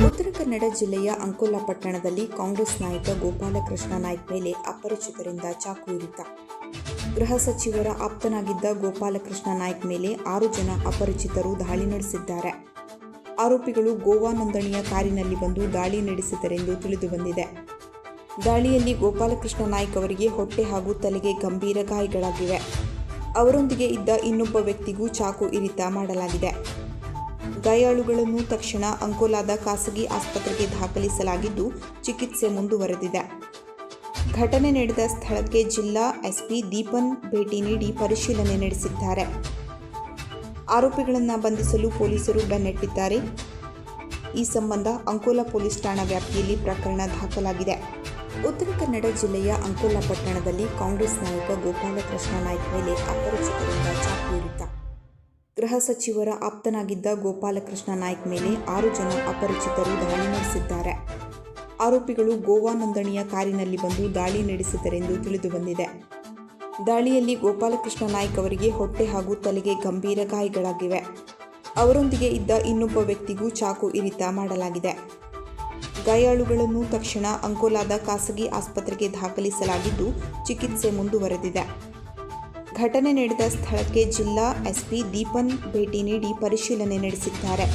ಉತ್ತರ ಕನ್ನಡ ಜಿಲ್ಲೆಯ ಅಂಕೋಲಾ ಪಟ್ಟಣದಲ್ಲಿ ಕಾಂಗ್ರೆಸ್ ನಾಯಕ ಗೋಪಾಲಕೃಷ್ಣ ನಾಯ್ಕ ಮೇಲೆ ಅಪರಿಚಿತರಿಂದ ಚಾಕು ಇರಿತ. ಗೃಹ ಸಚಿವರ ಆಪ್ತನಾಗಿದ್ದ ಗೋಪಾಲಕೃಷ್ಣ ನಾಯ್ಕ ಮೇಲೆ 6 ಜನ ಅಪರಿಚಿತರು ದಾಳಿ ನಡೆಸಿದ್ದಾರೆ. ಆರೋಪಿಗಳು ಗೋವಾ ನೋಂದಣಿಯ ಕಾರಿನಲ್ಲಿ ಬಂದು ದಾಳಿ ನಡೆಸಿದರೆಂದು ತಿಳಿದುಬಂದಿದೆ. ದಾಳಿಯಲ್ಲಿ ಗೋಪಾಲಕೃಷ್ಣ ನಾಯ್ಕ ಅವರಿಗೆ ಹೊಟ್ಟೆ ಹಾಗೂ ತಲೆಗೆ ಗಂಭೀರ ಗಾಯಗಳಾಗಿವೆ. ಅವರೊಂದಿಗೆ ಇದ್ದ ಇನ್ನೊಬ್ಬ ವ್ಯಕ್ತಿಗೂ ಚಾಕು ಇರಿತ ಮಾಡಲಾಗಿದೆ. ಗಾಯಾಳುಗಳನ್ನು ತಕ್ಷಣ ಅಂಕೋಲಾದ ಖಾಸಗಿ ಆಸ್ಪತ್ರೆಗೆ ದಾಖಲಿಸಲಾಗಿದ್ದು ಚಿಕಿತ್ಸೆ ಮುಂದುವರೆದಿದೆ. ಘಟನೆ ನಡೆದ ಸ್ಥಳಕ್ಕೆ ಜಿಲ್ಲಾ ಎಸ್ಪಿ ದೀಪನ್ ಭೇಟಿ ನೀಡಿ ಪರಿಶೀಲನೆ ನಡೆಸಿದ್ದಾರೆ. ಆರೋಪಿಗಳನ್ನು ಬಂಧಿಸಲು ಪೊಲೀಸರು ಬೆನ್ನಟ್ಟಿದ್ದಾರೆ. ಈ ಸಂಬಂಧ ಅಂಕೋಲಾ ಪೊಲೀಸ್ ಠಾಣಾ ವ್ಯಾಪ್ತಿಯಲ್ಲಿ ಪ್ರಕರಣ ದಾಖಲಾಗಿದೆ. ಉತ್ತರ ಕನ್ನಡ ಜಿಲ್ಲೆಯ ಅಂಕೋಲಾ ಪಟ್ಟಣದಲ್ಲಿ ಕಾಂಗ್ರೆಸ್ ನಾಯಕ ಗೋಪಾಲಕೃಷ್ಣ ನಾಯ್ಕ ಮೇಲೆ ಅಪರಿಚಿತರಿಂದ ಚಾಕು ಇರಿತ. ಗೃಹ ಸಚಿವರ ಆಪ್ತನಾಗಿದ್ದ ಗೋಪಾಲಕೃಷ್ಣ ನಾಯ್ಕ ಮೇಲೆ 6 ಜನ ಅಪರಿಚಿತರು ದಾಳಿ ನಡೆಸಿದ್ದಾರೆ. ಆರೋಪಿಗಳು ಗೋವಾ ನೋಂದಣಿಯ ಕಾರಿನಲ್ಲಿ ಬಂದು ದಾಳಿ ನಡೆಸಿದರೆಂದು ತಿಳಿದುಬಂದಿದೆ. ದಾಳಿಯಲ್ಲಿ ಗೋಪಾಲಕೃಷ್ಣ ನಾಯ್ಕ ಅವರಿಗೆ ಹೊಟ್ಟೆ ಹಾಗೂ ತಲೆಗೆ ಗಂಭೀರ ಗಾಯಗಳಾಗಿವೆ. ಅವರೊಂದಿಗೆ ಇದ್ದ ಇನ್ನೊಬ್ಬ ವ್ಯಕ್ತಿಗೂ ಚಾಕು ಇರಿತ ಮಾಡಲಾಗಿದೆ. ಗಾಯಾಳುಗಳನ್ನು ತಕ್ಷಣ ಅಂಕೋಲಾದ ಖಾಸಗಿ ಆಸ್ಪತ್ರೆಗೆ ದಾಖಲಿಸಲಾಗಿದ್ದು ಚಿಕಿತ್ಸೆ ಮುಂದುವರೆದಿದೆ. ಘಟನೆ ನಡೆದ ಸ್ಥಳಕ್ಕೆ ಜಿಲ್ಲಾ ಎಸ್ಪಿ ದೀಪನ್ ಭೇಟಿ ನೀಡಿ ಪರಿಶೀಲನೆ ನಡೆಸಿದ್ದಾರೆ.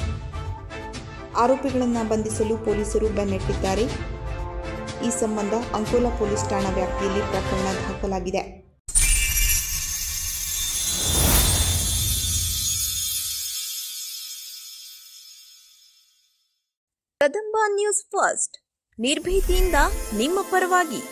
ಆರೋಪಿಗಳನ್ನು ಬಂಧಿಸಲು ಪೊಲೀಸರು ಬೆನ್ನಟ್ಟಿದ್ದಾರೆ. ಈ ಸಂಬಂಧ ಅಂಕೋಲಾ ಪೊಲೀಸ್ ಠಾಣಾ ವ್ಯಾಪ್ತಿಯಲ್ಲಿ ಪ್ರಕರಣ ದಾಖಲಾಗಿದೆ. ಕದಂಬ ನ್ಯೂಸ್ ಫಸ್ಟ್, ನಿರ್ಭೀತಿಯಿಂದ ನಿಮ್ಮ ಪರವಾಗಿ.